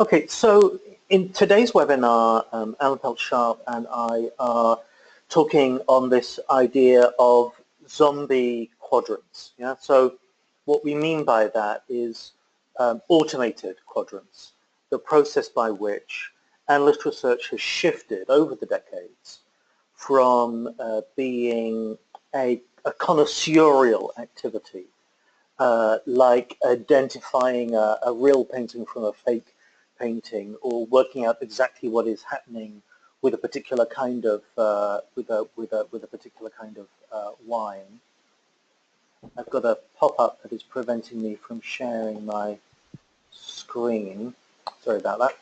Okay, so in today's webinar, Alan Pelz-Sharpe and I are talking on this idea of zombie quadrants. Yeah, so what we mean by that is automated quadrants, the process by which analyst research has shifted over the decades from being a connoisseurial activity, like identifying a real painting from a fake painting, or working out exactly what is happening with a particular kind of wine. I've got a pop-up that is preventing me from sharing my screen. Sorry about that.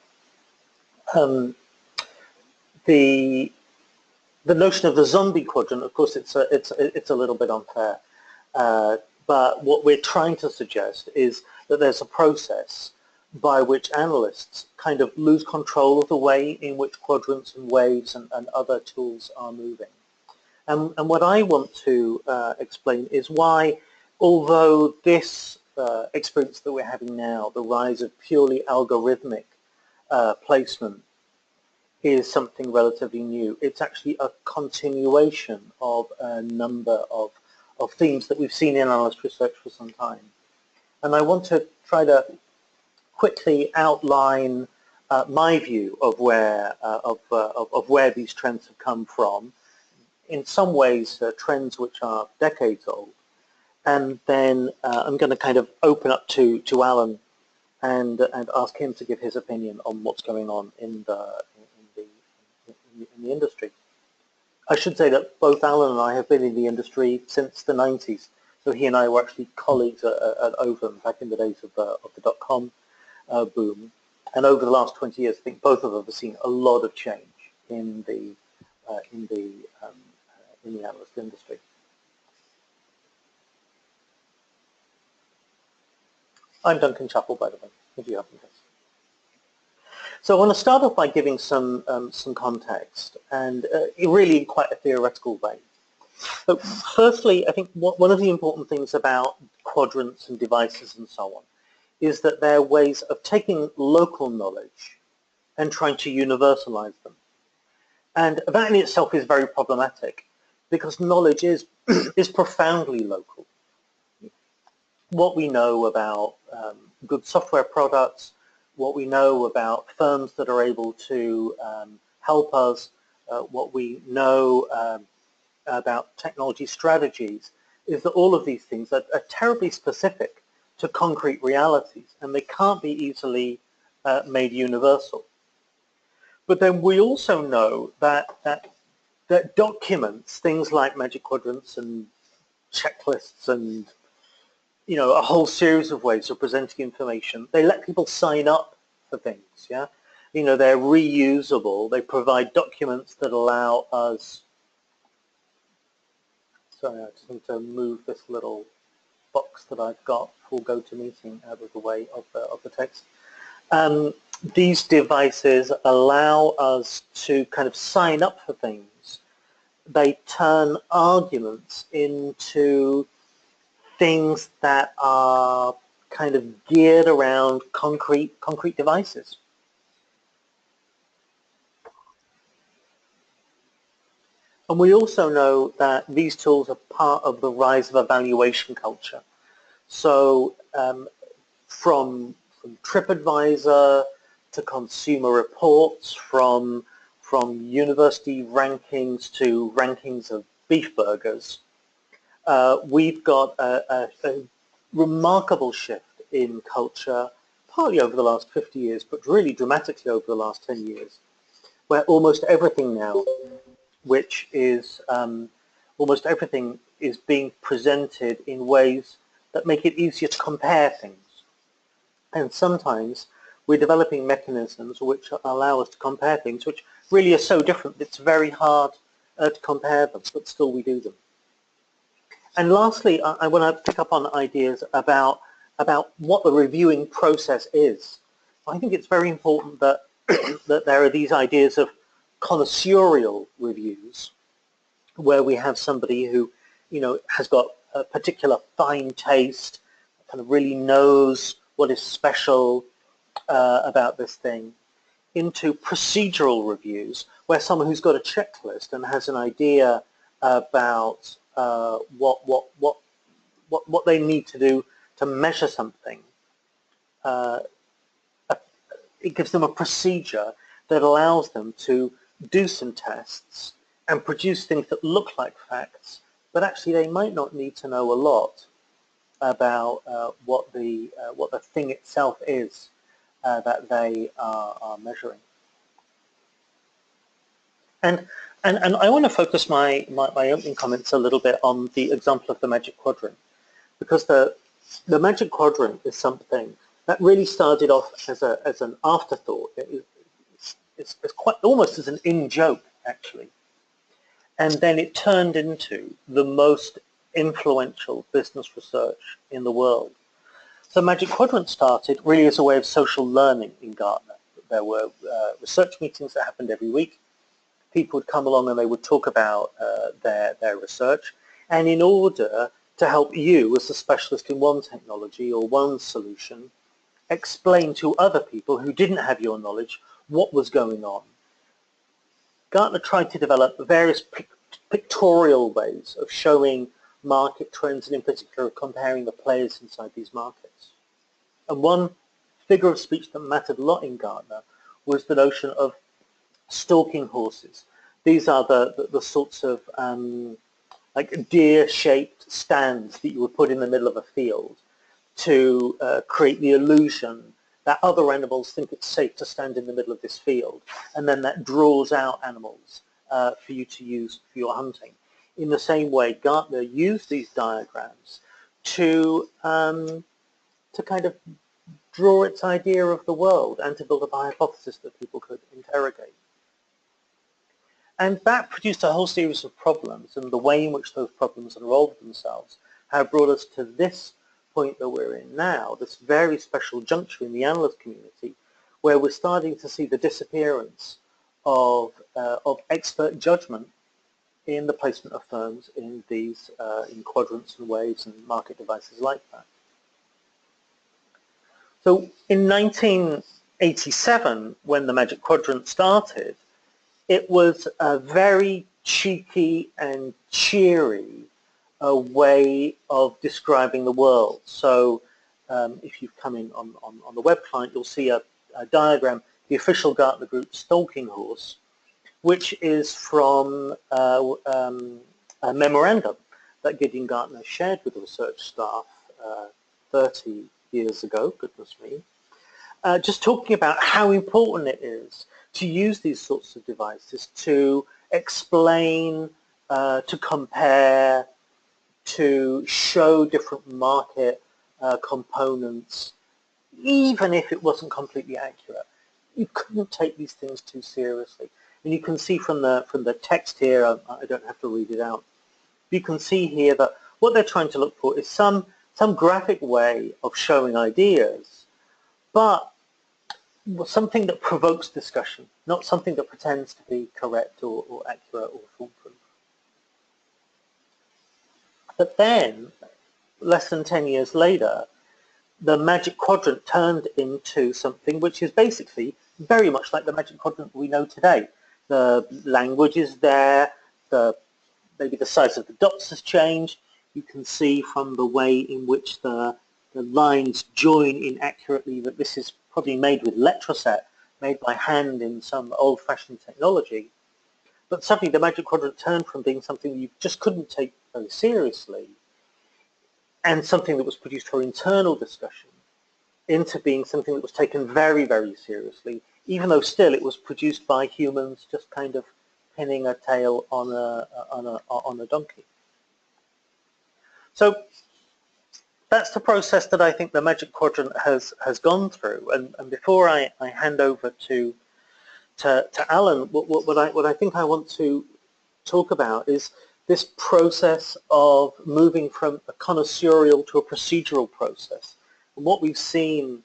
The notion of the zombie quadrant, of course, it's a little bit unfair. But what we're trying to suggest is that there's a process by which analysts kind of lose control of the way in which quadrants and waves and other tools are moving. And what I want to explain is why, although this experience that we're having now, the rise of purely algorithmic placement, is something relatively new, it's actually a continuation of a number of themes that we've seen in analyst research for some time. And I want to try to quickly outline my view of where these trends have come from. In some ways, trends which are decades old. And then I'm going to kind of open up to Alan and ask him to give his opinion on what's going on in the industry. I should say that both Alan and I have been in the industry since the 90s. So he and I were actually colleagues at Ovum back in the days of the .com boom. And over the last 20 years, I think both of us have seen a lot of change in the analyst industry. I'm Duncan Chapple, by the way, if you haven't guessed. So I want to start off by giving some context, and really in quite a theoretical way. But firstly, I think one of the important things about quadrants and devices and so on is that they're ways of taking local knowledge and trying to universalize them. And that in itself is very problematic because knowledge is profoundly local. What we know about good software products, what we know about firms that are able to help us, what we know about technology strategies, is that all of these things are terribly specific to concrete realities, and they can't be easily made universal. But then we also know that documents, things like Magic Quadrants and checklists and a whole series of ways of presenting information, they let people sign up for things, yeah? They're reusable, they provide documents that allow us, sorry, I just need to move this little box that I've got for GoToMeeting out of the way of the text. These devices allow us to kind of sign up for things. They turn arguments into things that are kind of geared around concrete devices. And we also know that these tools are part of the rise of evaluation culture. So from TripAdvisor to Consumer Reports, from university rankings to rankings of beef burgers, we've got a remarkable shift in culture, partly over the last 50 years, but really dramatically over the last 10 years, where almost everything now, almost everything is being presented in ways that make it easier to compare things. And sometimes we're developing mechanisms which allow us to compare things which really are so different that it's very hard to compare them, but still we do them. And lastly, I want to pick up on ideas about what the reviewing process is. I think it's very important that that there are these ideas of connoisseurial reviews, where we have somebody who, has got a particular fine taste, kind of really knows what is special, about this thing into procedural reviews, where someone who's got a checklist and has an idea about what they need to do to measure something, it gives them a procedure that allows them to do some tests and produce things that look like facts, but actually they might not need to know a lot about what the thing itself is that they are measuring. And I want to focus my opening comments a little bit on the example of the Magic Quadrant, because the Magic Quadrant is something that really started off as an afterthought. It's quite almost as an in-joke, actually. And then it turned into the most influential business research in the world. So Magic Quadrant started really as a way of social learning in Gartner. There were research meetings that happened every week. People would come along and they would talk about their research. And in order to help you as a specialist in one technology or one solution, explain to other people who didn't have your knowledge what was going on, Gartner tried to develop various pictorial ways of showing market trends, and in particular comparing the players inside these markets. And one figure of speech that mattered a lot in Gartner was the notion of stalking horses. These are the sorts of like deer-shaped stands that you would put in the middle of a field to create the illusion that other animals think it's safe to stand in the middle of this field, and then that draws out animals for you to use for your hunting. In the same way, Gartner used these diagrams to kind of draw its idea of the world and to build up a hypothesis that people could interrogate. And that produced a whole series of problems, and the way in which those problems unrolled themselves have brought us to this point that we're in now, this very special juncture in the analyst community, where we're starting to see the disappearance of expert judgment in the placement of firms in these in quadrants and waves and market devices like that. So in 1987, when the Magic Quadrant started, it was a very cheeky and cheery way of describing the world. So if you've come in on the web client, you'll see a diagram, the official Gartner Group stalking horse, which is from a memorandum that Gideon Gartner shared with the research staff 30 years ago, goodness me, just talking about how important it is to use these sorts of devices to explain, to compare, to show different market components, even if it wasn't completely accurate. You couldn't take these things too seriously. And you can see from the text here, I don't have to read it out, you can see here that what they're trying to look for is some graphic way of showing ideas, but something that provokes discussion, not something that pretends to be correct or accurate or foolproof. But then, less than 10 years later, the Magic Quadrant turned into something which is basically very much like the Magic Quadrant we know today. The language is there, maybe the size of the dots has changed. You can see from the way in which the lines join inaccurately that this is probably made with Letraset, made by hand in some old-fashioned technology. But suddenly the Magic Quadrant turned from being something you just couldn't take very seriously and something that was produced for internal discussion into being something that was taken very, very seriously, even though still it was produced by humans just kind of pinning a tail on a donkey. So that's the process that I think the Magic Quadrant has gone through. And before I hand over to Alan, what I think I want to talk about is this process of moving from a connoisseurial to a procedural process. And what we've seen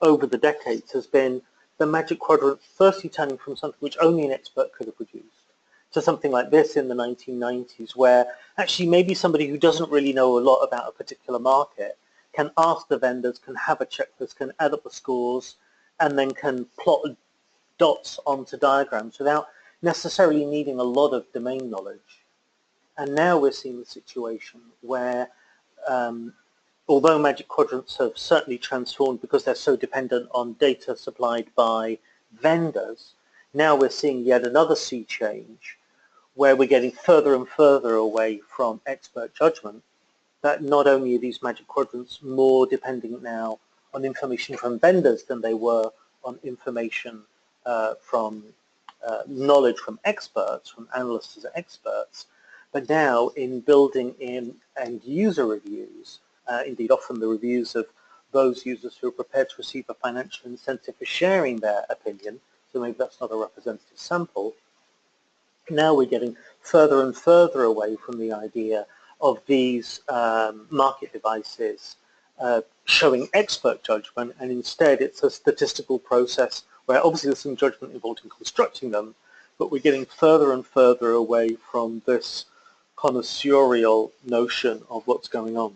over the decades has been the Magic Quadrant firstly turning from something which only an expert could have produced to something like this in the 1990s, where actually maybe somebody who doesn't really know a lot about a particular market can ask the vendors, can have a checklist, can add up the scores, and then can plot dots onto diagrams without necessarily needing a lot of domain knowledge. And now we're seeing the situation where, although Magic Quadrants have certainly transformed because they're so dependent on data supplied by vendors, now we're seeing yet another sea change where we're getting further and further away from expert judgment, that not only are these Magic Quadrants more dependent now on information from vendors than they were on information from knowledge from experts, from analysts as experts, but now in building in end user reviews, indeed often the reviews of those users who are prepared to receive a financial incentive for sharing their opinion, so maybe that's not a representative sample, now we're getting further and further away from the idea of these market devices showing expert judgment, and instead it's a statistical process where obviously there's some judgment involved in constructing them, but we're getting further and further away from this connoisseurial notion of what's going on.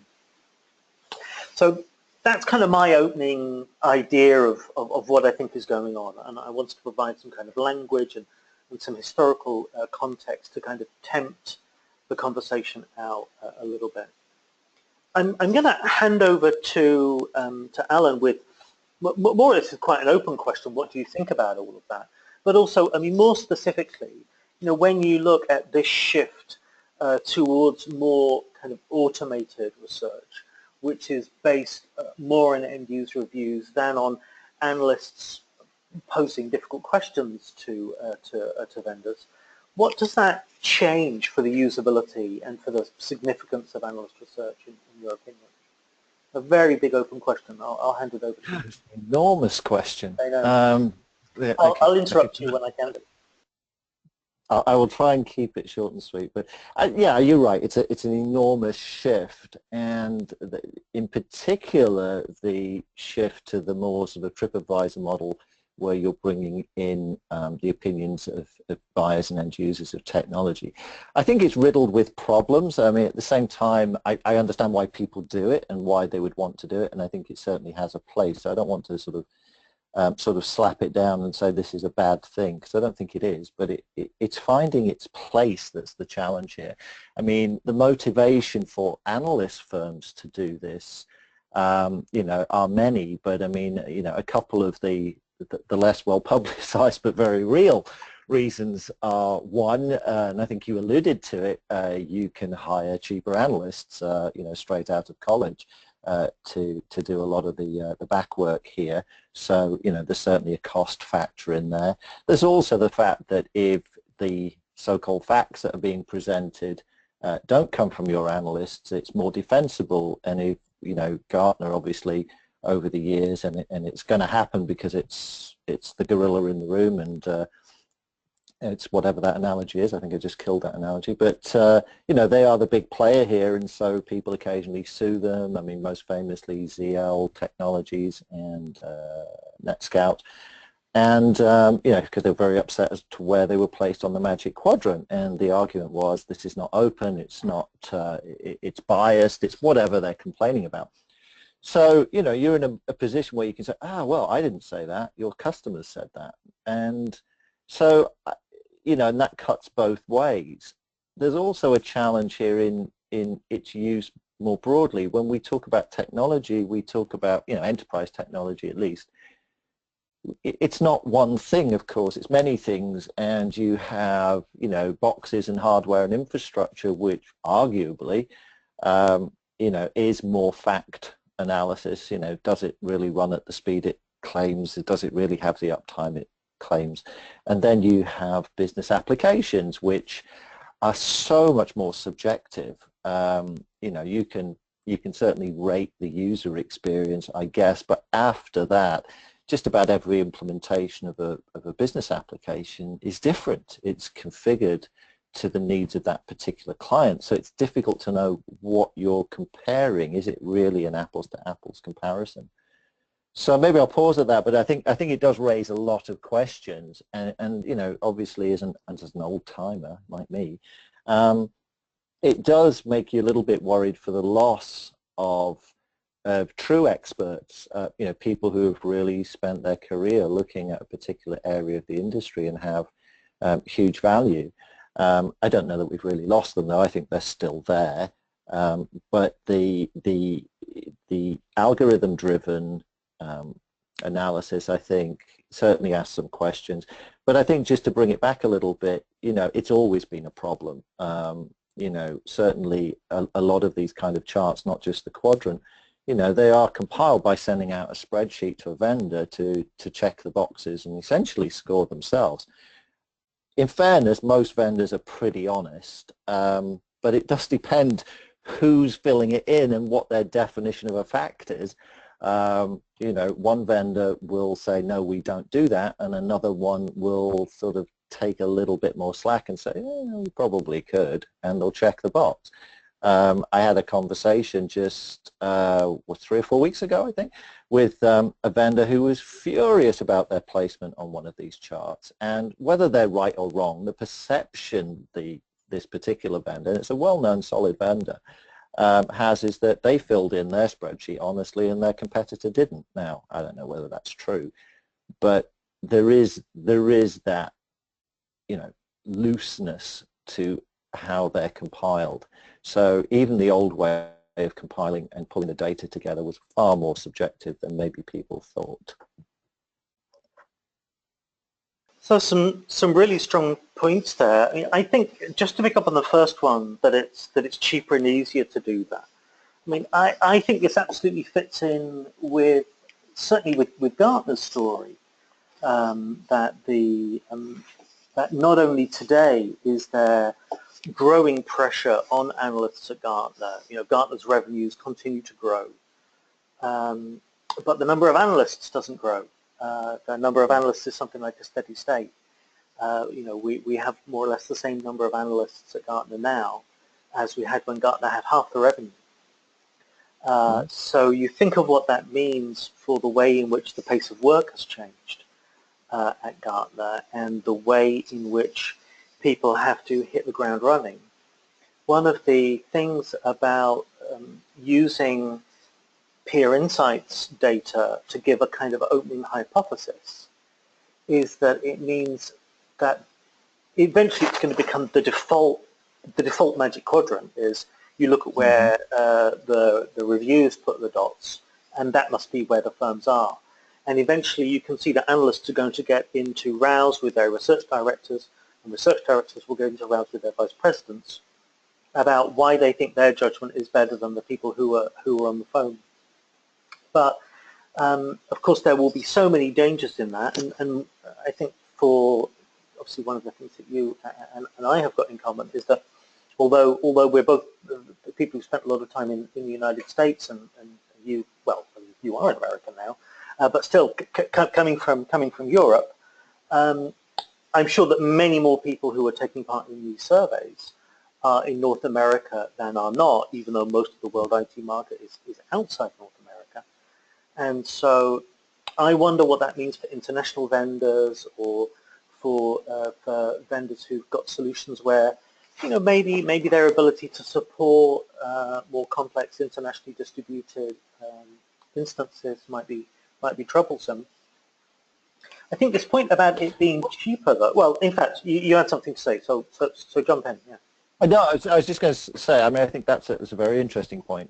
So that's kind of my opening idea of what I think is going on, and I wanted to provide some kind of language and some historical context to kind of tempt the conversation out a little bit. I'm going to hand over to Alan with more or less quite an open question. What do you think about all of that? But also, I mean, more specifically, you know, when you look at this shift towards more kind of automated research, which is based more on end-user reviews than on analysts posing difficult questions to vendors, what does that change for the usability and for the significance of analyst research, in your opinion? A very big open question. I'll hand it over to you. Enormous question. I know. Yeah, I'll interrupt you when I can. I will try and keep it short and sweet, but yeah, you're right. It's an enormous shift, and in particular, the shift to the more sort of TripAdvisor model, where you're bringing in the opinions of buyers and end users of technology. I think it's riddled with problems. I mean, at the same time, I understand why people do it and why they would want to do it, and I think it certainly has a place. So I don't want to sort of slap it down and say this is a bad thing, because I don't think it is, but it's finding its place that's the challenge here. I mean, the motivation for analyst firms to do this, you know, are many, but I mean, you know, a couple of the less well publicized but very real reasons are, one, and I think you alluded to it, you can hire cheaper analysts, you know, straight out of college to do a lot of the back work here. So, you know, there's certainly a cost factor in there. There's also the fact that if the so-called facts that are being presented don't come from your analysts, it's more defensible. And if, you know, Gartner obviously over the years, and it's going to happen because it's the gorilla in the room, and it's whatever that analogy is. I think I just killed that analogy, but you know, they are the big player here, and so people occasionally sue them. I mean, most famously ZL Technologies and NetScout, and you know, because they're very upset as to where they were placed on the Magic Quadrant, and the argument was this is not open, it's not, it's biased, it's whatever they're complaining about. So, you know, you're in a position where you can say, ah, well, I didn't say that, your customers said that. And so, you know, and that cuts both ways. There's also a challenge here in its use more broadly. When we talk about technology, we talk about, you know, enterprise technology at least. It's not one thing, of course, it's many things, and you have, you know, boxes and hardware and infrastructure, which arguably, you know, is more fact analysis. You know, does it really run at the speed it claims? Does it really have the uptime it claims? And then you have business applications, which are so much more subjective. You know, you can certainly rate the user experience, I guess, but after that, just about every implementation of a business application is different. It's configured to the needs of that particular client. So it's difficult to know what you're comparing. Is it really an apples to apples comparison? So maybe I'll pause at that, but I think it does raise a lot of questions, and you know, obviously as an old timer like me, it does make you a little bit worried for the loss of of true experts, people who have really spent their career looking at a particular area of the industry and have huge value. I don't know that we've really lost them, though. I think they're still there. But the algorithm-driven analysis, I think, certainly asks some questions. But I think just to bring it back a little bit, it's always been a problem. Certainly a lot of these kind of charts, not just the quadrant, they are compiled by sending out a spreadsheet to a vendor to check the boxes and essentially score themselves. In fairness, most vendors are pretty honest, but it does depend who's filling it in and what their definition of a fact is. One vendor will say, no, we don't do that, and another one will sort of take a little bit more slack and say, we probably could, and they'll check the box. I had a conversation just 3 or 4 weeks ago, I think, with a vendor who was furious about their placement on one of these charts, and whether they're right or wrong, the perception this particular vendor, and it's a well-known solid vendor, has is that they filled in their spreadsheet honestly and their competitor didn't. Now, I don't know whether that's true, but there is that looseness to how they're compiled. So even the old way of compiling and pulling the data together was far more subjective than maybe people thought. So some really strong points there. I think just to pick up on the first one, that it's cheaper and easier to do that. I think this absolutely fits in with certainly with Gartner's story, that not only today is there growing pressure on analysts at Gartner. Gartner's revenues continue to grow, but the number of analysts doesn't grow. The number of analysts is something like a steady state. We have more or less the same number of analysts at Gartner now as we had when Gartner had half the revenue. So you think of what that means for the way in which the pace of work has changed at Gartner and the way in which people have to hit the ground running. One of the things about using peer insights data to give a kind of opening hypothesis is that it means that eventually it's going to become the default Magic Quadrant is you look at where the reviews put the dots, and that must be where the firms are. And eventually you can see that analysts are going to get into rows with their research directors, and research directors will go into rows with their vice presidents about why they think their judgment is better than the people who are on the phone. But of course there will be so many dangers in that, and I think obviously one of the things that you and I have got in common is that although we're both the people who spent a lot of time in the United States, and you are an American now, but still coming from Europe, I'm sure that many more people who are taking part in these surveys are in North America than are not, even though most of the world IT market is outside North America. And so I wonder what that means for international vendors or for vendors who've got solutions where, maybe their ability to support more complex internationally distributed instances might be troublesome. I think this point about it being cheaper, though. Well, in fact, you had something to say, so jump in. Yeah. No, I was just going to say. I think that's a very interesting point.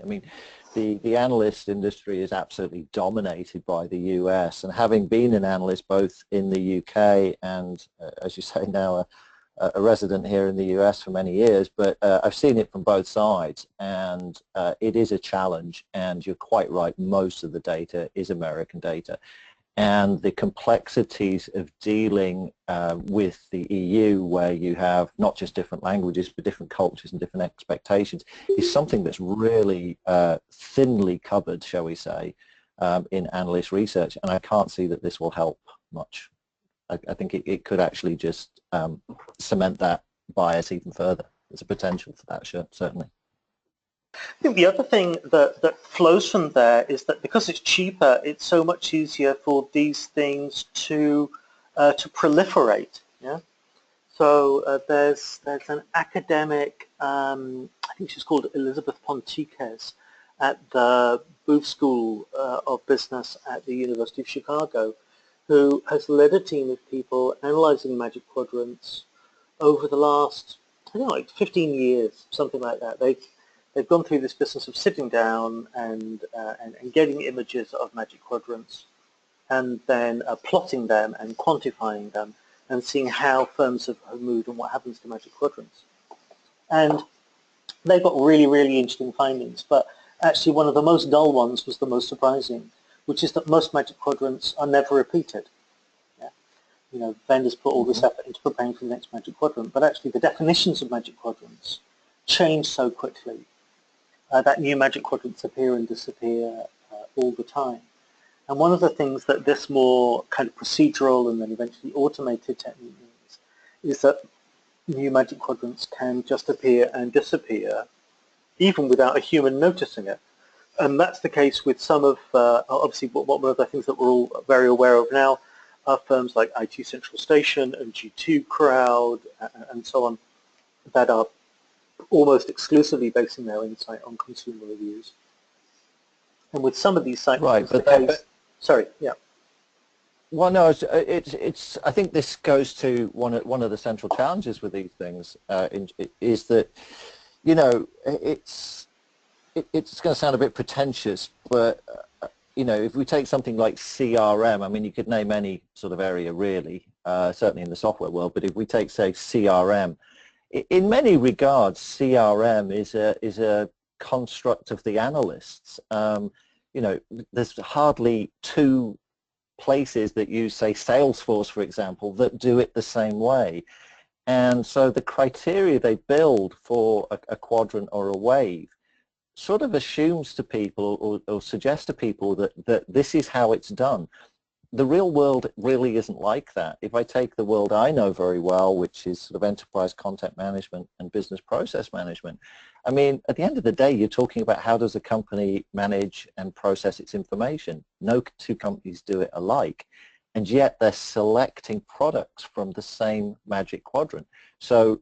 The analyst industry is absolutely dominated by the US, and having been an analyst both in the UK and, as you say now, a resident here in the US for many years, but I've seen it from both sides, and it is a challenge, and you're quite right, most of the data is American data. And the complexities of dealing with the EU, where you have not just different languages, but different cultures and different expectations, is something that's really thinly covered, shall we say, in analyst research. And I can't see that this will help much. I think it could actually just cement that bias even further. There's a potential for that, certainly. I think the other thing that flows from there is that because it's cheaper, it's so much easier for these things to proliferate. Yeah. So there's an academic, I think she's called Elizabeth Pontiquez, at the Booth School of Business at the University of Chicago, who has led a team of people analyzing Magic Quadrants over the last, I don't know, like 15 years, something like that. They've gone through this business of sitting down and getting images of Magic Quadrants and then plotting them and quantifying them and seeing how firms have moved and what happens to Magic Quadrants. And they've got really, really interesting findings, but actually one of the most dull ones was the most surprising, which is that most Magic Quadrants are never repeated. Yeah. You know, vendors put all this effort into preparing for the next Magic Quadrant, but actually the definitions of Magic Quadrants change so quickly that new Magic Quadrants appear and disappear all the time. And one of the things that this more kind of procedural and then eventually automated technique means is that new Magic Quadrants can just appear and disappear even without a human noticing it. And that's the case with some of, obviously, one of the things that we're all very aware of now are firms like IT Central Station and G2 Crowd and so on that are almost exclusively basing their insight on consumer reviews. And with some of these sites, right, but the case. Sorry, yeah. Well, no, it's. I think this goes to one of the central challenges with these things is that, you know, it's going to sound a bit pretentious, but you know, if we take something like CRM, I mean, you could name any sort of area really, certainly in the software world. But if we take, say, CRM, in many regards, CRM is a construct of the analysts. You know, there's hardly two places that use, say, Salesforce, for example, that do it the same way. And so the criteria they build for a quadrant or a wave sort of assumes to people or suggests to people that this is how it's done. The real world really isn't like that. If I take the world I know very well, which is sort of enterprise content management and business process management, I mean, at the end of the day, you're talking about how does a company manage and process its information. No two companies do it alike, and yet they're selecting products from the same Magic Quadrant. So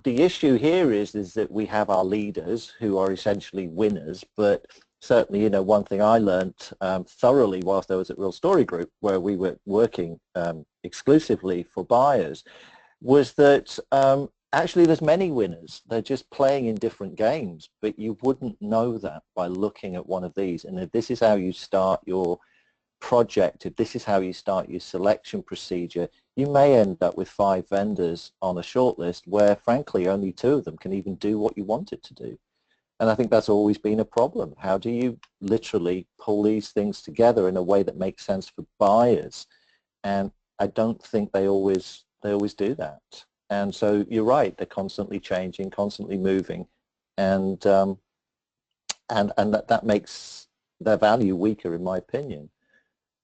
the issue here is that we have our leaders who are essentially winners, but certainly, you know, one thing I learned thoroughly whilst I was at Real Story Group, where we were working exclusively for buyers, was that actually there's many winners. They're just playing in different games, but you wouldn't know that by looking at one of these. And if this is how you start your project, if this is how you start your selection procedure, you may end up with 5 vendors on a shortlist where, frankly, only 2 of them can even do what you want it to do. And I think that's always been a problem. How do you literally pull these things together in a way that makes sense for buyers? And I don't think they always do that. And so you're right, they're constantly changing, constantly moving, and that makes their value weaker, in my opinion.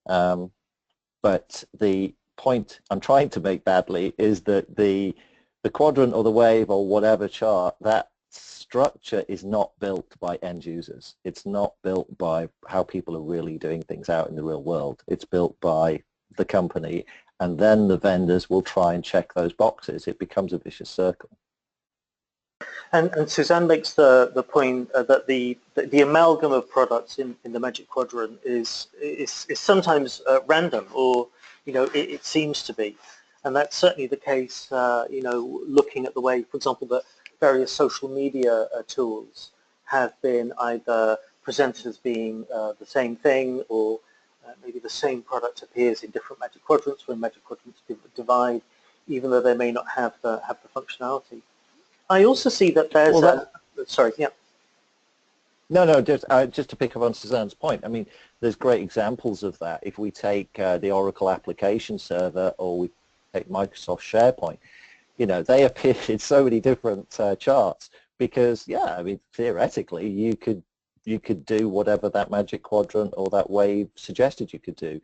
But the point I'm trying to make badly is that the quadrant or the wave or whatever chart, that structure is not built by end users. It's not built by how people are really doing things out in the real world. It's built by the company, and then the vendors will try and check those boxes. It becomes a vicious circle. And Suzanne makes the point that the amalgam of products in the Magic Quadrant is sometimes random, or you know, it seems to be, and that's certainly the case. You know, looking at the way, for example, that various social media tools have been either presented as being the same thing, or maybe the same product appears in different Magic Quadrants when Magic Quadrants divide, even though they may not have the functionality. I also see that there's sorry, yeah. No, just to pick up on Suzanne's point, I mean, there's great examples of that. If we take the Oracle application server, or we take Microsoft SharePoint, you know, they appear in so many different charts because, yeah, I mean, theoretically, you could do whatever that Magic Quadrant or that wave suggested you could do.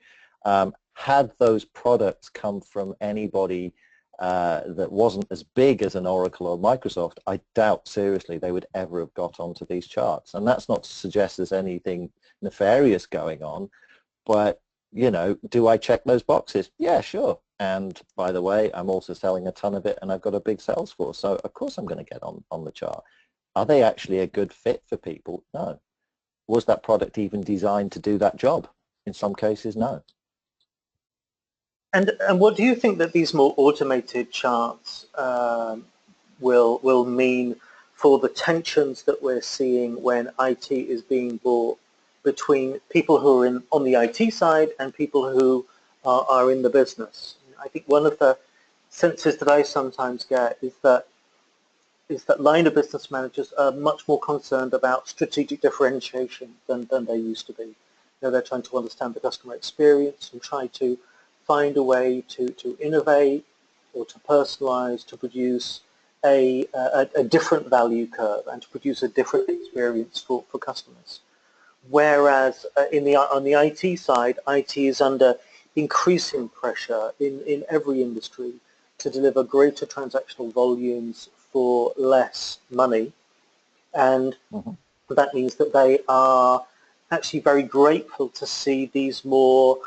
Had those products come from anybody that wasn't as big as an Oracle or Microsoft, I doubt seriously they would ever have got onto these charts. And that's not to suggest there's anything nefarious going on, but, you know, do I check those boxes? Yeah, sure. And by the way, I'm also selling a ton of it, and I've got a big sales force, so of course I'm going to get on the chart. Are they actually a good fit for people? No. was that product even designed to do that job? In some cases, no. And what do you think that these more automated charts will mean for the tensions that we're seeing when IT is being bought between people who are on the IT side and people who are in the business? I think one of the senses that I sometimes get is that line of business managers are much more concerned about strategic differentiation than they used to be. You know, they're trying to understand the customer experience and try to find a way to innovate or to personalize, to produce a different value curve and to produce a different experience for customers. Whereas on the IT side, IT is under increasing pressure in every industry to deliver greater transactional volumes for less money, and that means that they are actually very grateful to see these more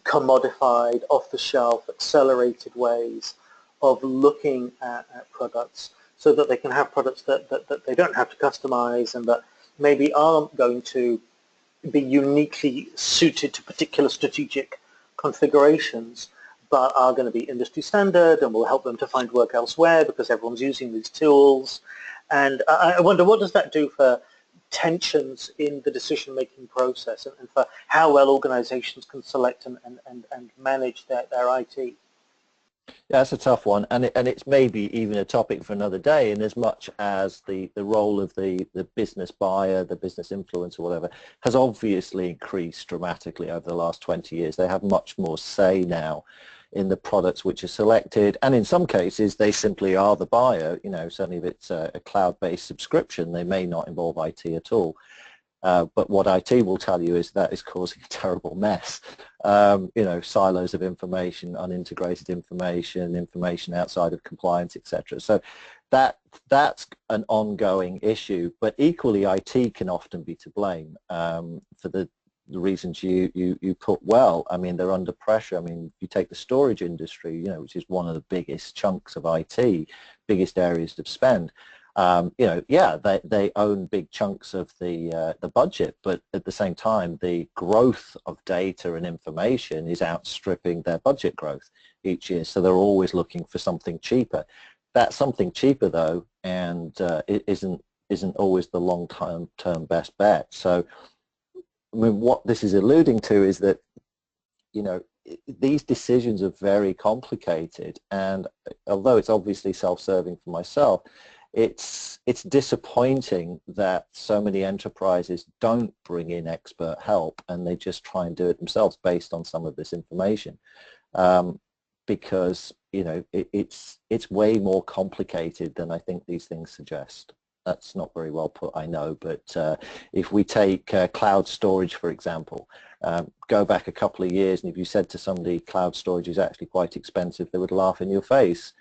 commodified, off-the-shelf, accelerated ways of looking at products so that they can have products that they don't have to customize and that maybe aren't going to be uniquely suited to particular strategic configurations, but are going to be industry standard and will help them to find work elsewhere because everyone's using these tools. And I wonder, what does that do for tensions in the decision-making process and for how well organizations can select and manage their IT? Yeah, that's a tough one, and it's maybe even a topic for another day, in as much as the role of the business buyer, the business influencer, whatever, has obviously increased dramatically over the last 20 years. They have much more say now in the products which are selected, and in some cases they simply are the buyer. You know, certainly if it's a cloud-based subscription, they may not involve IT at all. But what IT will tell you is that is causing a terrible mess. You know, silos of information, unintegrated information, information outside of compliance, etc. So that's an ongoing issue. But equally, IT can often be to blame for the reasons you put well. I mean, they're under pressure. I mean, you take the storage industry, you know, which is one of the biggest chunks of IT, biggest areas of spend. You know, yeah, they own big chunks of the budget, but at the same time, the growth of data and information is outstripping their budget growth each year. So they're always looking for something cheaper. That something cheaper, though, and it isn't always the long-term best bet. So, I mean, what this is alluding to is that, you know, these decisions are very complicated, and although it's obviously self-serving for myself, it's disappointing that so many enterprises don't bring in expert help and they just try and do it themselves based on some of this information, because, you know, it's way more complicated than I think these things suggest. That's not very well put, I know, but if we take cloud storage, for example, go back a couple of years, and if you said to somebody cloud storage is actually quite expensive, they would laugh in your face.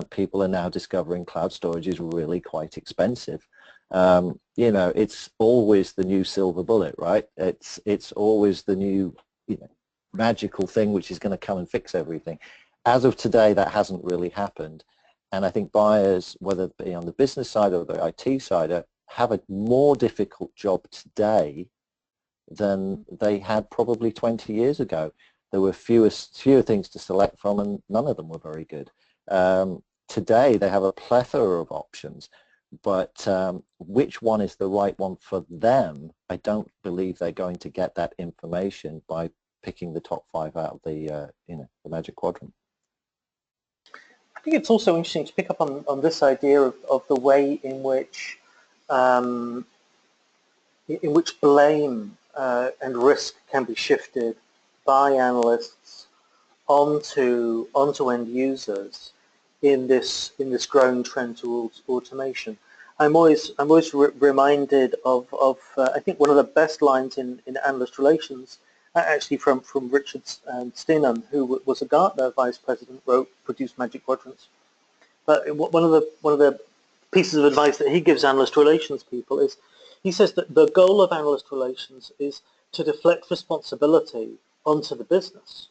People are now discovering cloud storage is really quite expensive. You know, it's always the new silver bullet, right? It's always the new, you know, magical thing which is going to come and fix everything. As of today, that hasn't really happened. And I think buyers, whether it be on the business side or the IT side, have a more difficult job today than they had probably 20 years ago. There were fewer things to select from, and none of them were very good. Today, they have a plethora of options, but which one is the right one for them, I don't believe they're going to get that information by picking the top 5 out of the, you know, the Magic Quadrant. I think it's also interesting to pick up on this idea of the way in which blame and risk can be shifted by analysts onto end users in this growing trend towards automation. I'm always reminded of I think one of the best lines in Analyst Relations, actually from Richard Stinnam, who was a Gartner vice president, produced Magic Quadrants. But one of the pieces of advice that he gives Analyst Relations people is, he says that the goal of Analyst Relations is to deflect responsibility onto the business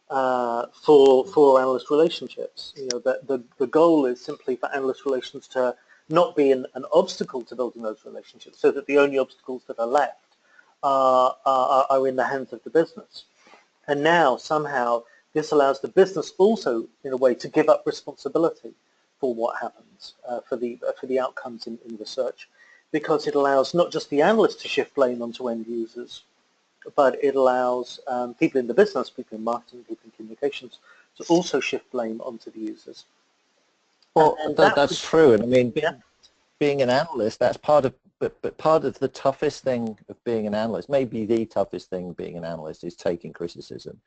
for analyst relationships. You know, that the goal is simply for Analyst Relations to not be an obstacle to building those relationships, so that the only obstacles that are left are in the hands of the business. And now somehow this allows the business also, in a way, to give up responsibility for what happens, for the outcomes in research, because it allows not just the analysts to shift blame onto end users, but it allows people in the business, people in marketing, people in communications, to also shift blame onto the users. Well, that's true, and I mean, being an analyst, that's part of, but part of the toughest thing of being an analyst, maybe the toughest thing being an analyst, is taking criticism.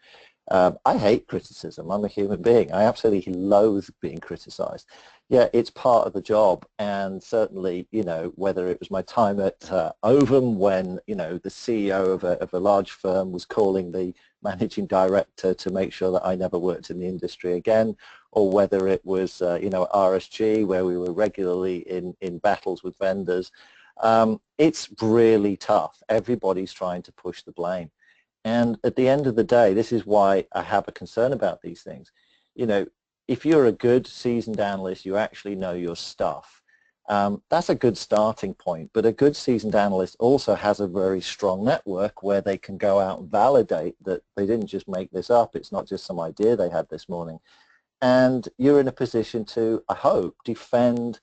I hate criticism. I'm a human being. I absolutely loathe being criticized. Yeah, it's part of the job, and certainly, you know, whether it was my time at Ovum when, you know, the CEO of a large firm was calling the managing director to make sure that I never worked in the industry again, or whether it was, you know, RSG where we were regularly in battles with vendors. It's really tough. Everybody's trying to push the blame. And at the end of the day, this is why I have a concern about these things. You know, if you're a good seasoned analyst, you actually know your stuff. That's a good starting point, but a good seasoned analyst also has a very strong network where they can go out and validate that they didn't just make this up. It's not just some idea they had this morning. And you're in a position to, I hope, defend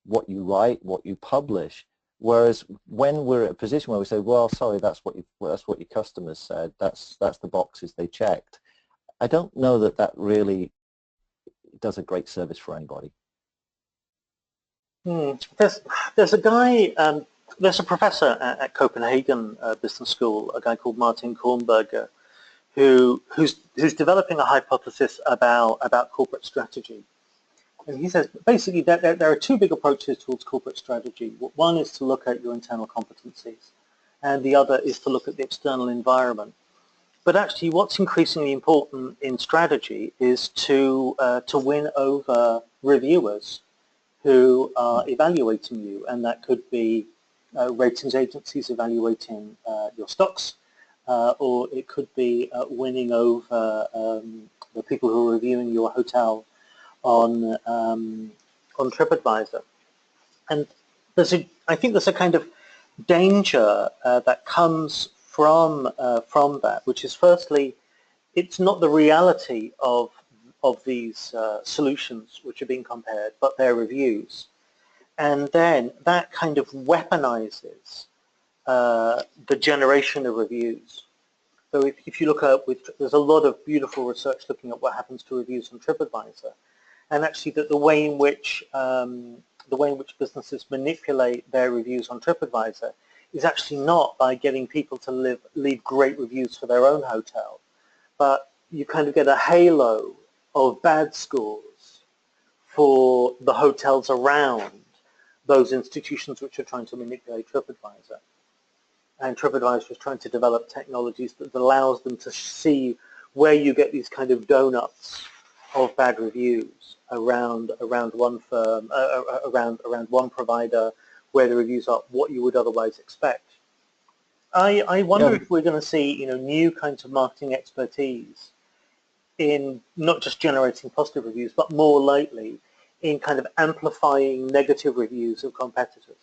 what you write, what you publish. Whereas when we're at a position where we say, well, sorry, that's what your customers said, that's the boxes they checked, I don't know that that really does a great service for anybody. There's a guy, there's a professor at Copenhagen Business School, a guy called Martin Kornberger, who's developing a hypothesis about corporate strategy. And he says basically that there are two big approaches towards corporate strategy. One is to look at your internal competencies, and the other is to look at the external environment. But actually, what's increasingly important in strategy is to win over reviewers who are evaluating you, and that could be ratings agencies evaluating your stocks, or it could be winning over the people who are reviewing your hotel on TripAdvisor. And I think there's a kind of danger that comes from that, which is firstly, it's not the reality of these solutions which are being compared, but their reviews. And then that kind of weaponizes the generation of reviews. So if you look at, there's a lot of beautiful research looking at what happens to reviews on TripAdvisor, and actually that the way in which businesses manipulate their reviews on TripAdvisor is actually not by getting people to leave great reviews for their own hotel, but you kind of get a halo of bad scores for the hotels around those institutions which are trying to manipulate TripAdvisor. And TripAdvisor is trying to develop technologies that allows them to see where you get these kind of donuts of bad reviews around one firm, around one provider, where the reviews are what you would otherwise expect. I wonder if we're going to see, new kinds of marketing expertise in not just generating positive reviews, but more likely in kind of amplifying negative reviews of competitors.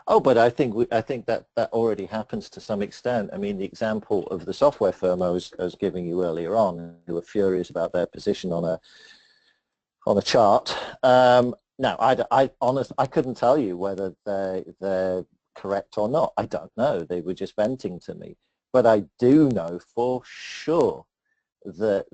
Oh, but I think that already happens to some extent. I mean, the example of the software firm I was giving you earlier on, who were furious about their position on a chart. Now, I honestly, I couldn't tell you whether they're correct or not. I don't know. They were just venting to me. But I do know for sure that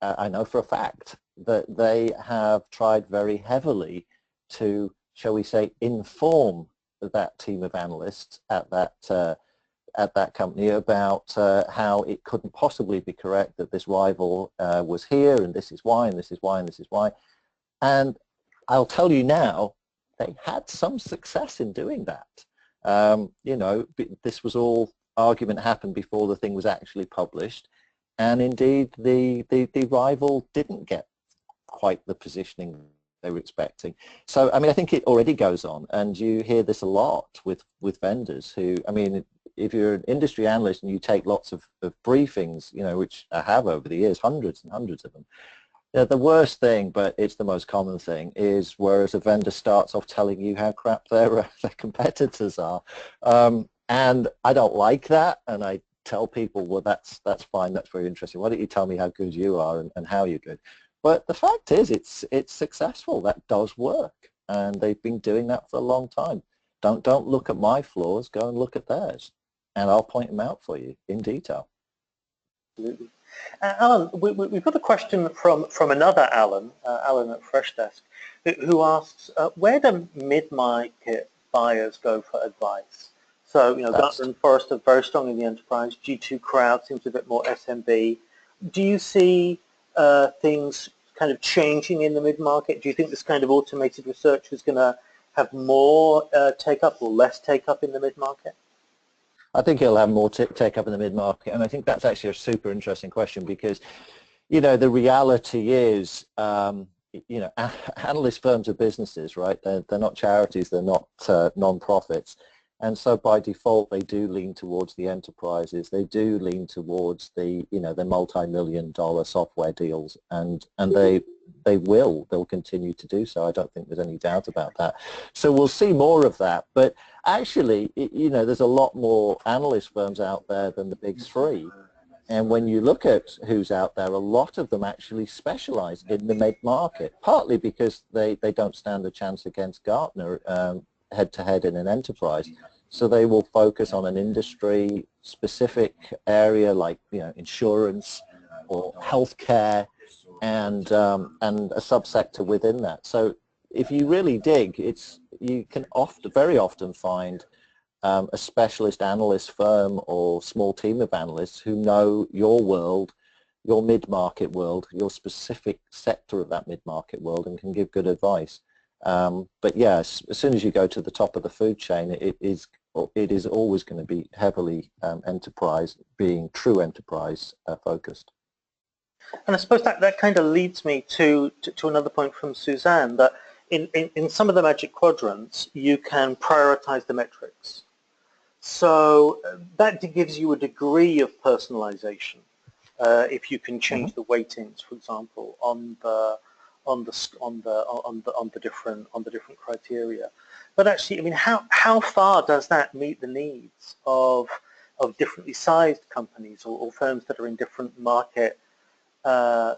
I know for a fact that they have tried very heavily to, shall we say, inform that team of analysts at that company about how it couldn't possibly be correct that this rival was here, and this is why, and this is why, and this is why. And I'll tell you now, they had some success in doing that. This was all argument happened before the thing was actually published, and indeed the rival didn't get quite the positioning they were expecting. So, I mean, I think it already goes on, and you hear this a lot with vendors who, I mean, if you're an industry analyst and you take lots of briefings, which I have over the years, hundreds and hundreds of them, Yeah, the worst thing, but it's the most common thing, is whereas a vendor starts off telling you how crap their competitors are. And I don't like that, and I tell people, well, that's fine, that's very interesting. Why don't you tell me how good you are and how you're good? But the fact is, it's successful. That does work, and they've been doing that for a long time. Don't look at my flaws, go and look at theirs, and I'll point them out for you in detail. Absolutely. Alan, we've got a question from another Alan, Alan at Freshdesk, who asks, where do mid-market buyers go for advice? So, Gartner and Forrester are very strong in the enterprise. G2 Crowd seems a bit more SMB. Do you see things kind of changing in the mid-market? Do you think this kind of automated research is going to have more take-up or less take-up in the mid-market? I think it'll have more take-up in the mid-market, and I think that's actually a super interesting question because, the reality is, analyst firms are businesses, right? They're not charities, they're not non-profits. And so by default, they do lean towards the enterprises. They do lean towards the multi-million-dollar software deals, and they'll continue to do so. I don't think there's any doubt about that. So we'll see more of that. But actually, there's a lot more analyst firms out there than the big three. And when you look at who's out there, a lot of them actually specialize in the mid-market, partly because they don't stand a chance against Gartner head-to-head in an enterprise. So they will focus on an industry-specific area like insurance or healthcare and a subsector within that. So if you really dig, you can very often find a specialist analyst firm or small team of analysts who know your world, your mid-market world, your specific sector of that mid-market world, and can give good advice. But yes, as soon as you go to the top of the food chain, it is always going to be heavily enterprise, being true enterprise focused. And I suppose that kind of leads me to another point from Suzanne, that in some of the Magic Quadrants, you can prioritize the metrics. So that gives you a degree of personalization if you can change the weightings, for example, on the different criteria. But actually, I mean, how far does that meet the needs of differently sized companies or firms that are in different market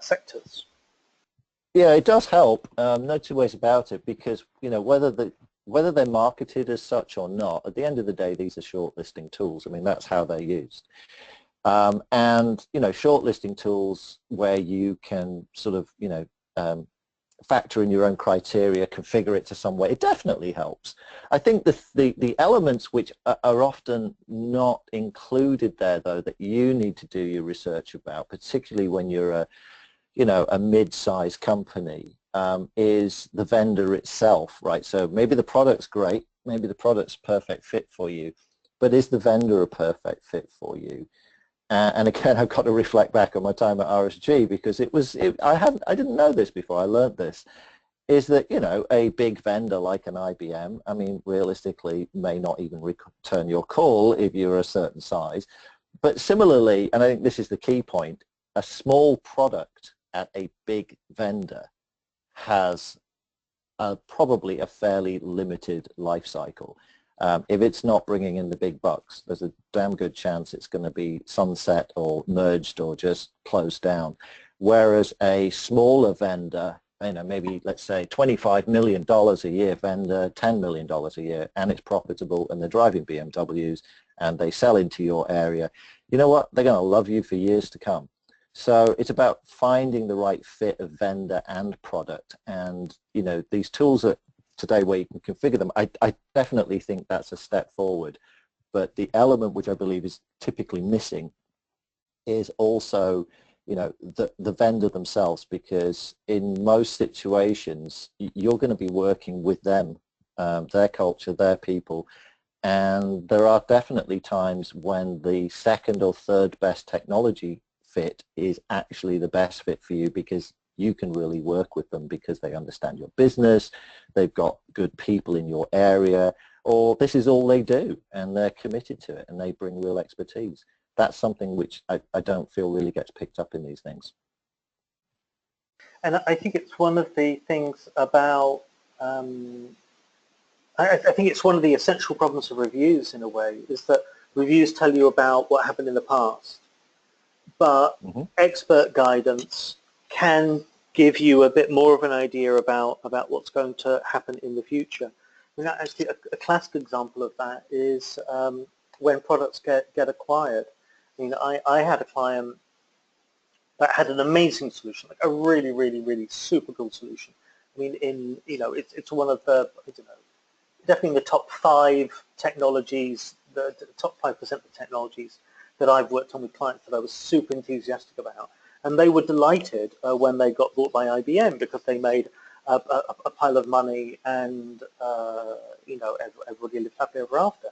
sectors? Yeah, it does help. No two ways about it, because whether they're marketed as such or not, at the end of the day, these are shortlisting tools. I mean, that's how they're used. And shortlisting tools where you can sort of factor in your own criteria, configure it to some way, it definitely helps. I think the elements which are often not included there, though, that you need to do your research about, particularly when you're a mid-sized company, is the vendor itself, right? So maybe the product's great, maybe the product's a perfect fit for you, but is the vendor a perfect fit for you? And again, I've got to reflect back on my time at RSG, because I didn't know this before I learned this, is that a big vendor like an IBM, I mean, realistically may not even return your call if you're a certain size. But similarly, and I think this is the key point, a small product at a big vendor has probably a fairly limited life cycle. If it's not bringing in the big bucks, there's a damn good chance it's going to be sunset or merged or just closed down. Whereas a smaller vendor, maybe let's say $25 million a year vendor, $10 million a year, and it's profitable and they're driving BMWs and they sell into your area, you know what? They're going to love you for years to come. So it's about finding the right fit of vendor and product. And, these tools are today where you can configure them. I definitely think that's a step forward. But the element which I believe is typically missing is also, the vendor themselves, because in most situations, you're going to be working with them, their culture, their people. And there are definitely times when the second or third best technology fit is actually the best fit for you, because you can really work with them because they understand your business, they've got good people in your area, or this is all they do and they're committed to it and they bring real expertise. That's something which I don't feel really gets picked up in these things. And I think it's one of the things about, I think it's one of the essential problems of reviews in a way, is that reviews tell you about what happened in the past, but expert guidance can give you a bit more of an idea about what's going to happen in the future. I mean, actually, a classic example of that is when products get acquired. I mean, I had a client that had an amazing solution, like a really, really, really super cool solution. I mean, it's one of the, I don't know, definitely in the top 5 technologies, the top 5% of the technologies that I've worked on with clients that I was super enthusiastic about. And they were delighted when they got bought by IBM because they made a pile of money and, everybody lived happily ever after.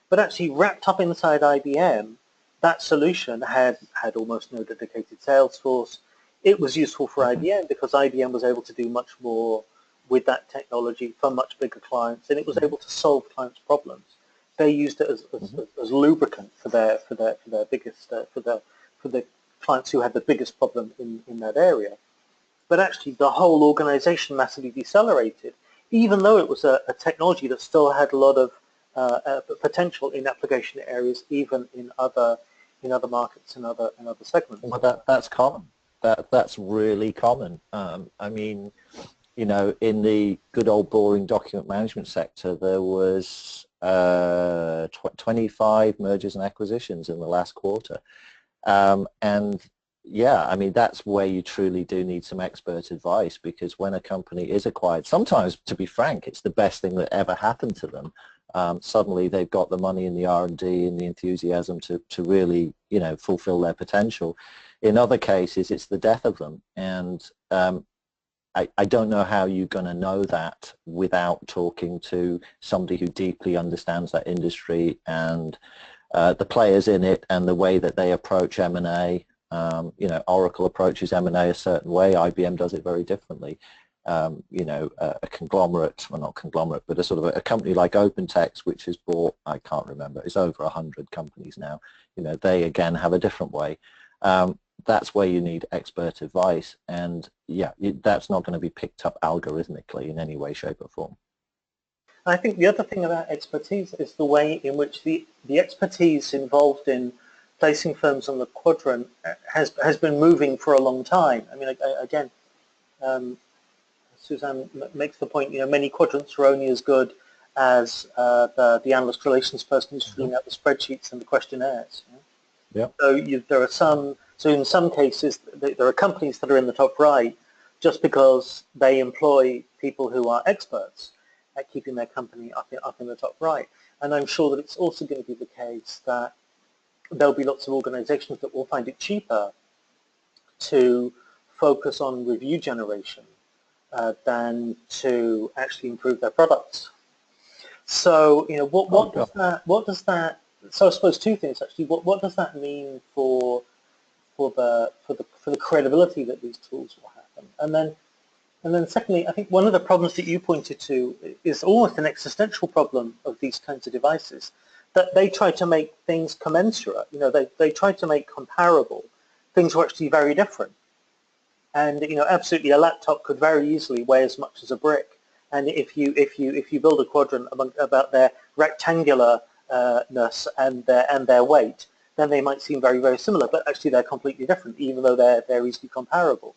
But actually wrapped up inside IBM, that solution had almost no dedicated sales force. It was useful for IBM because IBM was able to do much more with that technology for much bigger clients, and it was able to solve clients' problems. They used it as lubricant for their biggest for the clients who had the biggest problem in that area. But actually, the whole organization massively decelerated, even though it was a technology that still had a lot of potential in application areas, even in other markets and other segments. Well, that's common. That's really common. I mean, in the good old boring document management sector, there was 25 mergers and acquisitions in the last quarter. And yeah, I mean, that's where you truly do need some expert advice, because when a company is acquired, sometimes, to be frank, it's the best thing that ever happened to them. Suddenly they've got the money and the R&D and the enthusiasm to really, fulfill their potential. In other cases, it's the death of them. And I don't know how you're going to know that without talking to somebody who deeply understands that industry and the players in it and the way that they approach M&A. Oracle approaches M&A a certain way. IBM does it very differently. A conglomerate, well, not conglomerate, but a sort of a company like OpenText, which has bought, I can't remember, it's over 100 companies now. They again have a different way. That's where you need expert advice, and yeah, that's not going to be picked up algorithmically in any way, shape or form. I think the other thing about expertise is the way in which the expertise involved in placing firms on the quadrant has been moving for a long time. I mean, again, Suzanne makes the point, many quadrants are only as good as the analyst relations person who's filling out the spreadsheets and the questionnaires. Yeah. So there are some. So in some cases, there are companies that are in the top right just because they employ people who are experts at keeping their company up in the top right. And I'm sure that it's also going to be the case that there'll be lots of organizations that will find it cheaper to focus on review generation than to actually improve their products. So, what does that? So I suppose 2 things actually. What does that mean for the credibility that these tools will happen? And then secondly, I think one of the problems that you pointed to is almost an existential problem of these kinds of devices, that they try to make things commensurate. They try to make comparable things were actually very different. And absolutely, a laptop could very easily weigh as much as a brick. And if you build a quadrant about their rectangularness and their weight, then they might seem very, very similar, but actually they're completely different, even though they're easily comparable.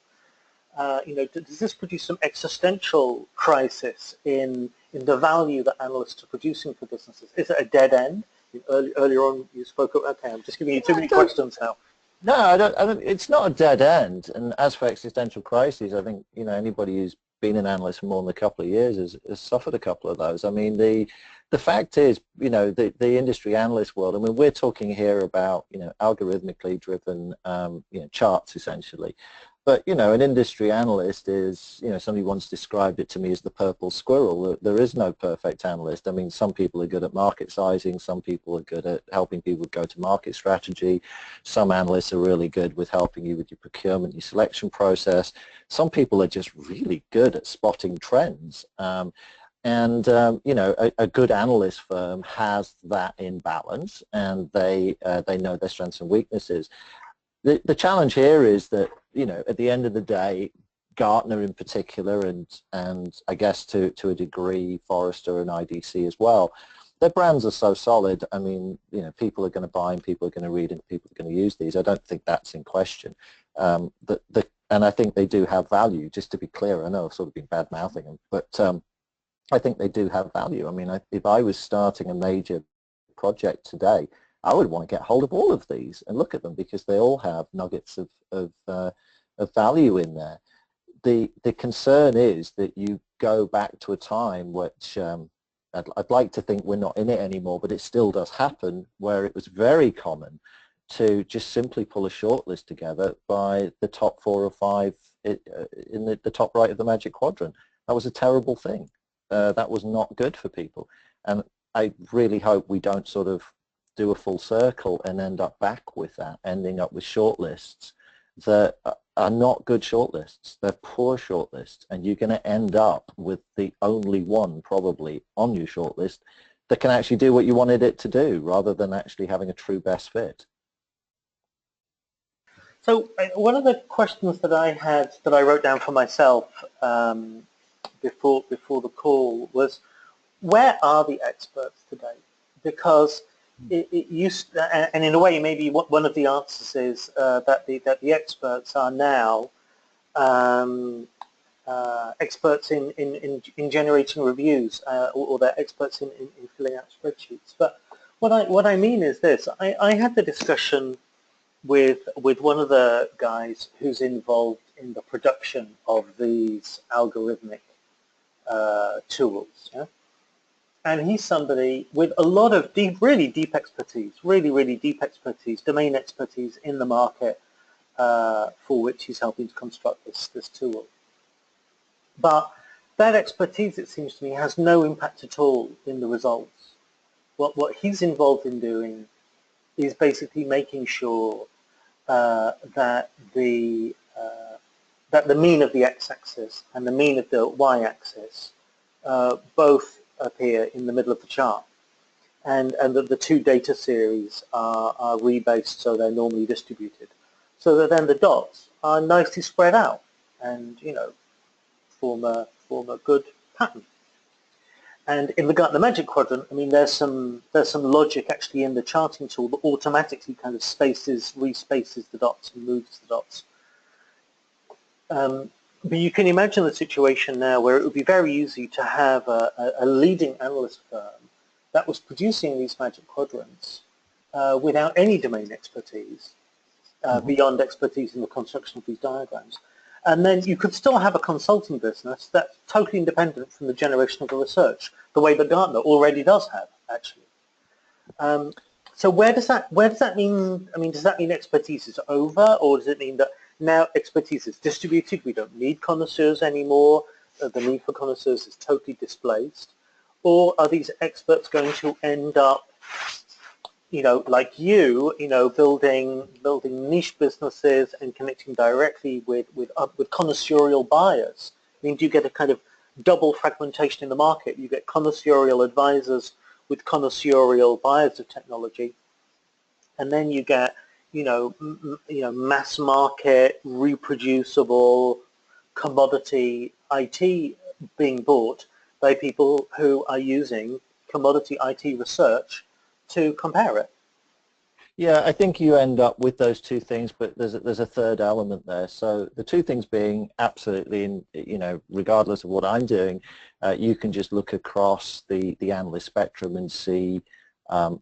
Does this produce some existential crisis in the value that analysts are producing for businesses? Is it a dead end? Earlier on, you spoke of. Okay, I'm just giving you too many questions now. No, I don't. It's not a dead end. And as for existential crises, I think anybody who's been an analyst for more than a couple of years has suffered a couple of those. I mean, the fact is, the industry analyst world. I mean, we're talking here about algorithmically driven charts essentially. But, an industry analyst is, somebody once described it to me as the purple squirrel. There is no perfect analyst. I mean, some people are good at market sizing. Some people are good at helping people go to market strategy. Some analysts are really good with helping you with your procurement, your selection process. Some people are just really good at spotting trends. A good analyst firm has that in balance, and they know their strengths and weaknesses. The challenge here is that, at the end of the day, Gartner in particular, and I guess to a degree Forrester and IDC as well, their brands are so solid. I mean, you know, people are going to buy them, people are going to read it, people are going to use these. I don't think that's in question. And I think they do have value, just to be clear. I know I've sort of been bad-mouthing them, but I think they do have value. I mean, if I was starting a major project today, I would want to get hold of all of these and look at them because they all have nuggets of value in there. The concern is that you go back to a time which I'd like to think we're not in it anymore, but it still does happen, where it was very common to just simply pull a shortlist together by the top 4 or 5 in the top right of the Magic Quadrant. That was a terrible thing. That was not good for people. And I really hope we don't sort of do a full circle and end up back with that, ending up with shortlists that are not good shortlists. They're poor shortlists, and you're going to end up with the only one probably on your shortlist that can actually do what you wanted it to do, rather than actually having a true best fit. So one of the questions that I had, that I wrote down for myself before the call, was, where are the experts today? Because it used, and in a way, maybe one of the answers is that the experts are now experts in generating reviews, or they're experts in filling out spreadsheets. But what I mean is this: I had the discussion with one of the guys who's involved in the production of these algorithmic tools. Yeah? And he's somebody with a lot of really deep expertise, really deep expertise, domain expertise in the market for which he's helping to construct this tool. But that expertise, it seems to me, has no impact at all in the results. What he's involved in doing is basically making sure that the mean of the x-axis and the mean of the y-axis both appear in the middle of the chart, and that the 2 data series are rebased, so they're normally distributed, so that then the dots are nicely spread out and, you know, form a good pattern. And in the Magic Quadrant, I mean, there's some logic actually in the charting tool that automatically kind of respaces the dots and moves the dots. But you can imagine the situation now where it would be very easy to have a leading analyst firm that was producing these Magic Quadrants without any domain expertise, beyond expertise in the construction of these diagrams. And then you could still have a consulting business that's totally independent from the generation of the research, the way that Gartner already does have, actually. So where does that mean? I mean, does that mean expertise is over, or does it mean that now expertise is distributed? We don't need connoisseurs anymore. The need for connoisseurs is totally displaced. Or are these experts going to end up, you know, like you know, building niche businesses and connecting directly with connoisseurial buyers? I mean, do you get a kind of double fragmentation in the market? You get connoisseurial advisors with connoisseurial buyers of technology, and then you get, you know, mass market, reproducible, commodity IT being bought by people who are using commodity IT research to compare it. Yeah, I think you end up with those 2 things, but there's a third element there. So the 2 things being, absolutely, you know, regardless of what I'm doing, you can just look across the analyst spectrum and see,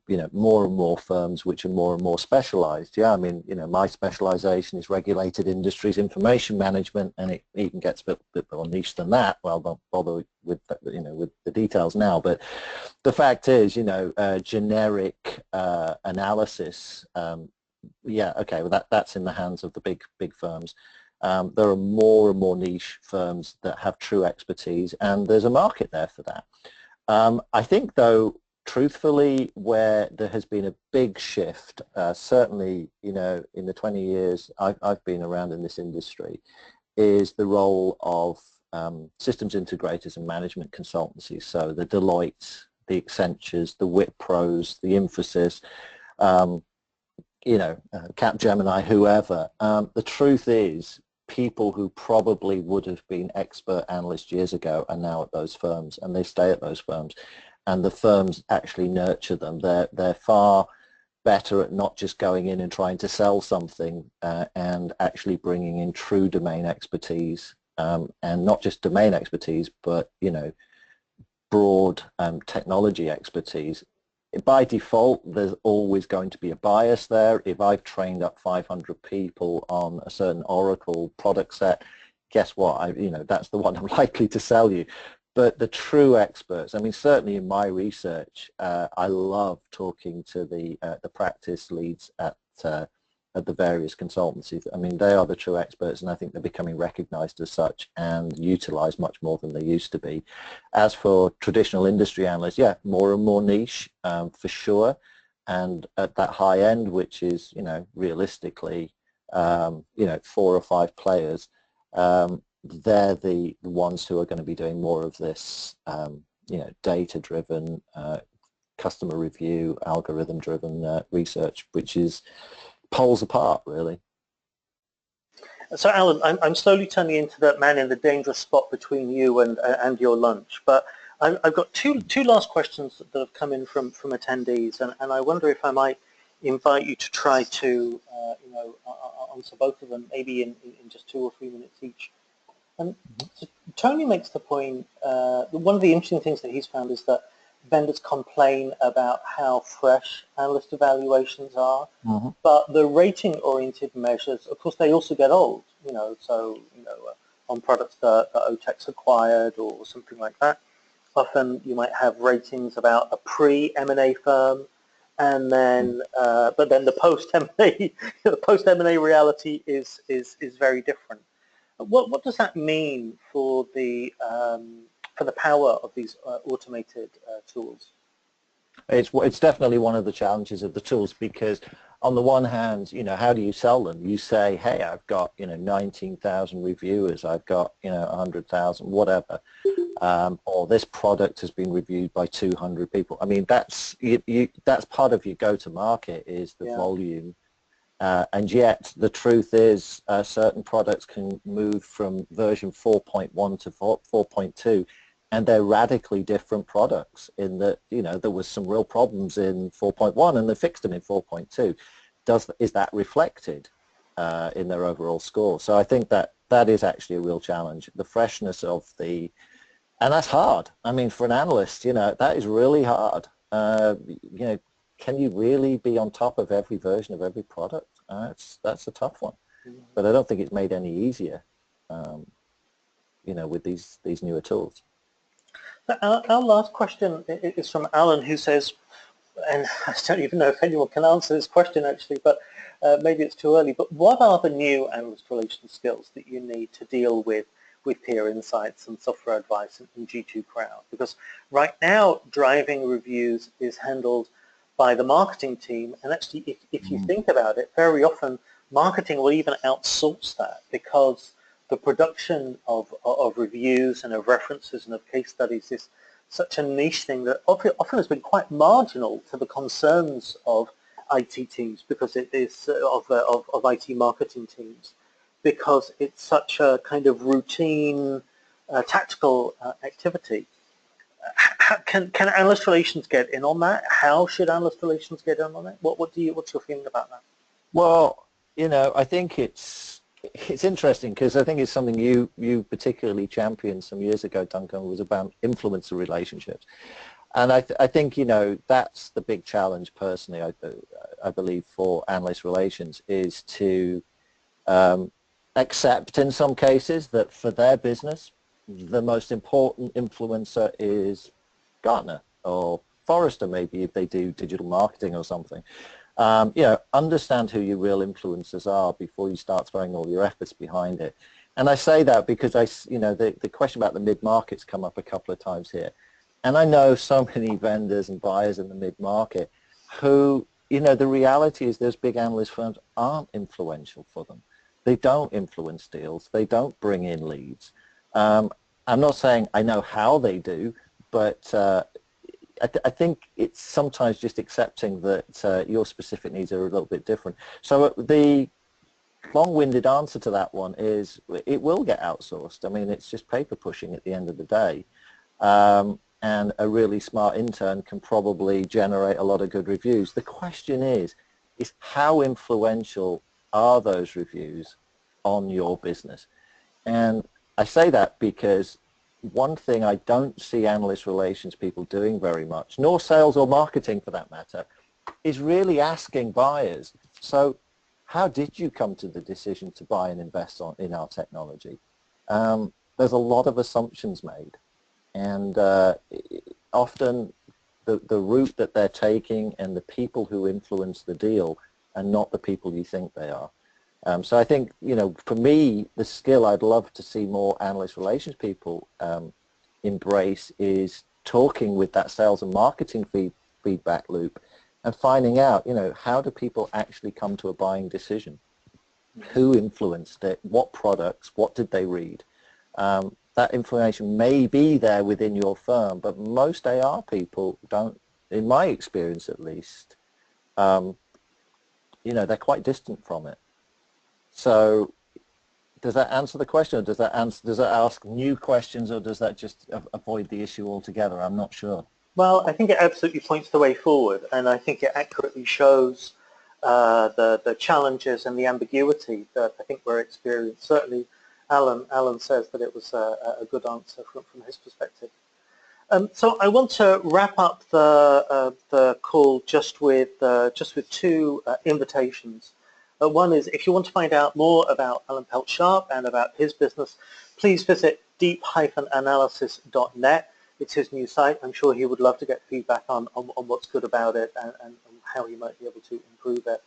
you know, more and more firms which are more and more specialized. Yeah, I mean, you know, my specialization is regulated industries information management, and it even gets a bit more niche than that. Well, don't bother with, you know, with the details now, but the fact is, you know, generic analysis, yeah, okay, well that's in the hands of the big firms. There are more and more niche firms that have true expertise, and there's a market there for that. I think, though, truthfully, where there has been a big shift, certainly, you know, in the 20 years I've been around in this industry, is the role of systems integrators and management consultancies. So the Deloitte, the Accentures, the Wipros, the Infosys, you know, Capgemini, whoever. The truth is, people who probably would have been expert analysts years ago are now at those firms, and they stay at those firms, and the firms actually nurture them. They're far better at not just going in and trying to sell something and actually bringing in true domain expertise, and not just domain expertise, but broad technology expertise. By default, there's always going to be a bias there. If I've trained up 500 people on a certain Oracle product set, guess what? That's the one I'm likely to sell you. But the true experts, I mean, certainly in my research, I love talking to the practice leads at the various consultancies. I mean, they are the true experts, and I think they're becoming recognized as such and utilized much more than they used to be. As for traditional industry analysts, yeah, more and more niche, for sure. And at that high end, which is, realistically, 4 or 5 players, they're the ones who are going to be doing more of this, data-driven, customer review, algorithm-driven research, which is poles apart, really. So, Alan, I'm slowly turning into that man in the dangerous spot between you and your lunch. But I've got two last questions that have come in from attendees, and I wonder if I might invite you to try to answer both of them, maybe in just 2 or 3 minutes each. So Tony makes the point, one of the interesting things that he's found is that vendors complain about how fresh analyst evaluations are, but the rating-oriented measures, of course, they also get old, on products that OTEC's acquired or something like that. Often you might have ratings about a pre-M&A firm, and then, but then the post-M&A, the post-M&A reality is very different. What does that mean for the power of these automated tools? It's definitely one of the challenges of the tools, because on the one hand, how do you sell them? You say, hey, I've got 19,000 reviewers, I've got 100,000, whatever, or this product has been reviewed by 200 people. I mean, that's part of your go-to-market, is the volume. And yet the truth is, certain products can move from version 4.1 to 4.2, and they're radically different products in that, there was some real problems in 4.1 and they fixed them in 4.2. Is that reflected in their overall score? So I think that is actually a real challenge. The freshness of and that's hard. I mean, for an analyst, that is really hard. Can you really be on top of every version of every product? That's a tough one, but I don't think it's made any easier, with these newer tools. Our last question is from Alan, who says, and I don't even know if anyone can answer this question actually, but maybe it's too early, but what are the new analyst relations skills that you need to deal with peer insights and software advice in G2 Crowd? Because right now, driving reviews is handled by the marketing team, and actually if you think about it, very often marketing will even outsource that, because the production of reviews and of references and of case studies is such a niche thing that often has been quite marginal to the concerns of IT teams, because it is of IT marketing teams, because it's such a kind of routine, tactical activity. Can analyst relations get in on that? How should analyst relations get in on that? What's your feeling about that? Well, I think it's interesting, because I think it's something you particularly championed some years ago, Duncan, was about influencer relationships. And I think, that's the big challenge personally, I believe, for analyst relations, is to accept in some cases that for their business, the most important influencer is Gartner or Forrester, maybe, if they do digital marketing or something. Understand who your real influencers are before you start throwing all your efforts behind it. And I say that because the question about the mid-market's come up a couple of times here. And I know so many vendors and buyers in the mid-market who, the reality is those big analyst firms aren't influential for them. They don't influence deals. They don't bring in leads. I'm not saying I know how they do, but I think it's sometimes just accepting that your specific needs are a little bit different. So the long-winded answer to that one is it will get outsourced. I mean, it's just paper pushing at the end of the day. And a really smart intern can probably generate a lot of good reviews. The question is how influential are those reviews on your business? And I say that because one thing I don't see analyst relations people doing very much, nor sales or marketing for that matter, is really asking buyers, so how did you come to the decision to buy and invest in our technology? There's a lot of assumptions made. And often the route that they're taking and the people who influence the deal are not the people you think they are. So I think, for me, the skill I'd love to see more analyst relations people embrace is talking with that sales and marketing feedback loop and finding out, how do people actually come to a buying decision? Who influenced it? What products? What did they read? That information may be there within your firm, but most AR people don't, in my experience at least, they're quite distant from it. So does that answer the question, or does that ask new questions, or does that just avoid the issue altogether? I'm not sure. Well, I think it absolutely points the way forward, and I think it accurately shows the challenges and the ambiguity that I think we're experiencing. Certainly, Alan says that it was a good answer from his perspective. So I want to wrap up the call just with two invitations. One is, if you want to find out more about Alan Pelz-Sharpe and about his business, please visit deep-analysis.net. It's his new site. I'm sure he would love to get feedback on what's good about it and how he might be able to improve it.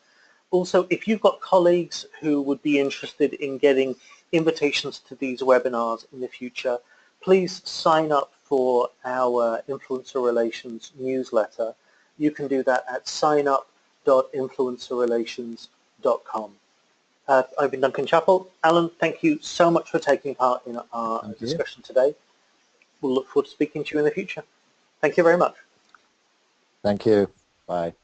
Also, if you've got colleagues who would be interested in getting invitations to these webinars in the future, please sign up for our Influencer Relations newsletter. You can do that at signup.influencerrelations.com. I've been Duncan Chapple. Alan, thank you so much for taking part in our discussion today. We'll look forward to speaking to you in the future. Thank you very much. Thank you. Bye.